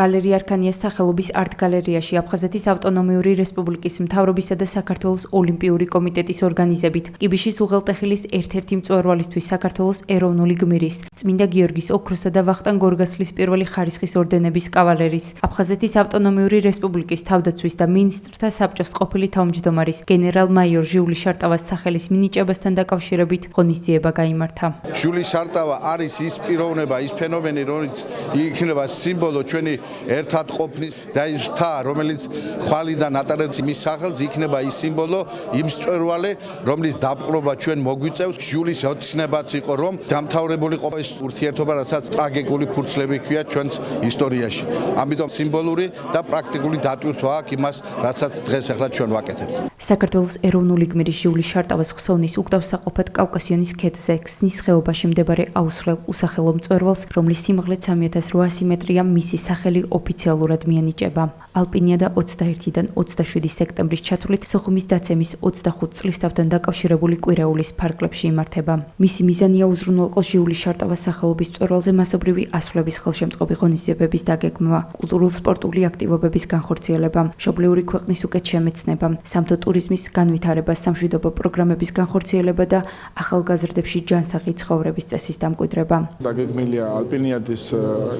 ვალერი არქანიას სახელობის არტ გალერეაში აფხაზეთის ავტონომიური რესპუბლიკის მთავრობისა და საქართველოს ოლიმპიური კომიტეტის ორგანიზებით კიბიშის უღელტეხილის ერთ-ერთი მწვერვალისთვის საქართველოს ეროვნული გმირის, წმინდა გიორგის ოქროსა და ვახტანგ გორგასლის პირველი ხარისხის ორდენების კავალერის, აფხაზეთის ავტონომიური რესპუბლიკის თავდაცვის და მინისტრთა საბჭოს ყოფილი თავმჯდომარის გენერალ-მაიორ ჟიული შარტავას სახელის მინიჭებასთან დაკავშირებით ღონისძიება გაიმართა. ჟიული შარტავა არის ის პიროვნება, ის ფენომენი, რომელიც იქნება სიმბოლო ჩვენი ერთად ყოფნის და ის რთა, რომელიც ხვალიდან ატარებს მის სახელს, იქნება ის სიმბოლო, იმ მწვერვალე, რომლის დაპყრობა ჩვენ მოგვიწევს. ჟიულის ოცნებაც იყო, რომ დამთავრებული ყოფა ის ურთიერთობა, რასაც ტრაგიკული ფურცლები ჰქვია ჩვენს ისტორიაში. ამიტომ სიმბოლური და პრაქტიკული დატვირთვა აქვს იმას, რასაც დღეს ახლა ჩვენ ვაკეთებთ. საქართველოს ეროვნული გმირის ჟიული შარტავას ხსოვნის უკდავსაყოფად კავკასიონის ქედზე, ქსნის ხეობაში მდებარე აუსრელ usახელო მწვერვალს, რომლის სიმაღლეც 3800 მეტრია, მისი სახელი ოფიციალურად მიანიჭება. ალპინია და 21-დან 27 სექტემბრის ჩათვლით სოხუმის დაცემის 25 წლისთავთან დაკავშირებული კვირეულის ფარგლებში იმართება. მისი მიზანია უზრუნველყოს ჟიული შარტავას სახელობის მწვერვალზე მასობრივი ასვლების ხელშემწყობი ღონისძიებების დაგეგმვა, კულტურულ-სპორტული აქტივობების განხორციელება, მშობლიური ქვეყნის უკეთ შემეცნება, სამთო ტურიზმის განვითარება, სამშვიდობო პროგრამების განხორციელება და ახალგაზრდებში ჯანსაღი ცხოვრების წესის დამკვიდრება. დაგეგმილია ალპინიადის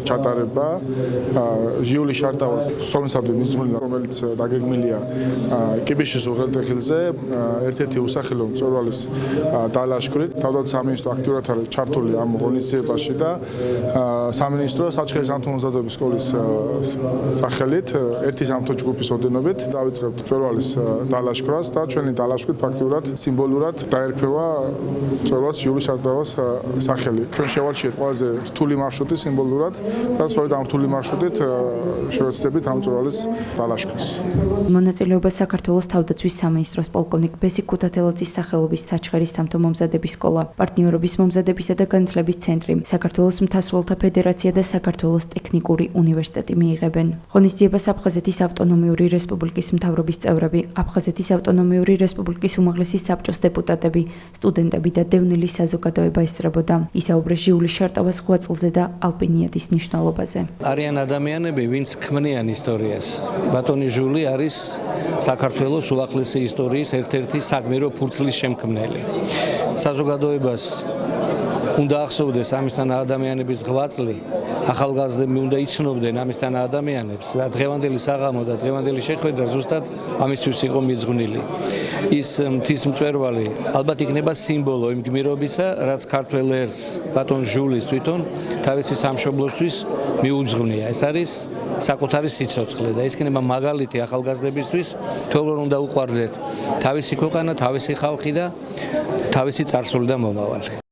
ჩატარება, ჟიული შარტავას სომსადმი მიზნული, რომელიც დაგეგმილია კიბიშის უღელტეხილზე, ერთ-ერთი usახელო მწვერვალის დალაშქრით. თავდაცვის სამინისტრო აქტიურად არის ჩართული ამ ღონისძიებაში და სამინისტრო საჩხერის სამთო-მომზადებების სკოლის სახელით ერთი სამთო ჯგუფის ოდენობით დავიწყებთ მწვერვალის დალაშქრას და ჩვენი დალაშქრით ფაქტიურად სიმბოლურად დაერქმევა მწვერვალს ჟიული შარტავას სახელი. ჩვენ შევალჩიეთ ყველაზე რთული მარშრუტი სიმბოლურად, სადაც სწორედ ამ რთული მარშრუტით შევეცდებით ამ მწვერვალის დალაშქრას. მონაწილეობას საქართველოს თავდაცვის სამინისტროს პოლკოვნიკ ბესი ქუთათელაძის სახელობის საჩხერის სამთო-მომზადების სკოლა, პარტნიორობის მომზადებისა და განათლების ცენტრი, საქართველოს მთასვლელთა ფედერაცია და საქართველოს ტექნიკური უნივერსიტეტი მიიღებენ. ღონისძიებას აფხაზეთის ავტონომიური რესპუბლიკის მთავრობის წევრები, აფხაზეთის ავტონომიური რესპუბლიკის უმაღლესი საბჭოს დეპუტატები, სტუდენტები და დევნილი საზოგადოება ესწრებოდა. ისაუბრეს ჟიული შარტავას ღვაწლზე და ალპინიადის მნიშვნელობაზე. არიან ადამიანები, ვინც ქმნიან ისტორიას. ბატონი ჟული არის საქართველოს უახლესი ისტორიის ერთ-ერთი საგმირო ფურცლის შემქმნელი. საზოგადოებას უნდა ახსოვდეს ამისთან ადამიანების ღვაწლი, ახალგაზრდები უნდა იცნობდნენ ამისთან ადამიანებს და დღევანდელი საღამო და დღევანდელი შეხვედრა ზუსტად ამისთვის იყო მიძღვნილი. ის მთის მწვერვალი ალბათ იქნება სიმბოლო იმ გმირობისა, რაც ქართველ ერს ბატონ ჟულის თვითონ თავისი სამშობლოსთვის მიუძღვნია. ეს არის საკუთარი სიცოცხლე და ის იქნება მაგალითი ახალგაზრდებისთვის, თორემ უნდა უყვარდეთ თავისი ქვეყანა, თავისი ხალხი და თავისი წარსული და მომავალი.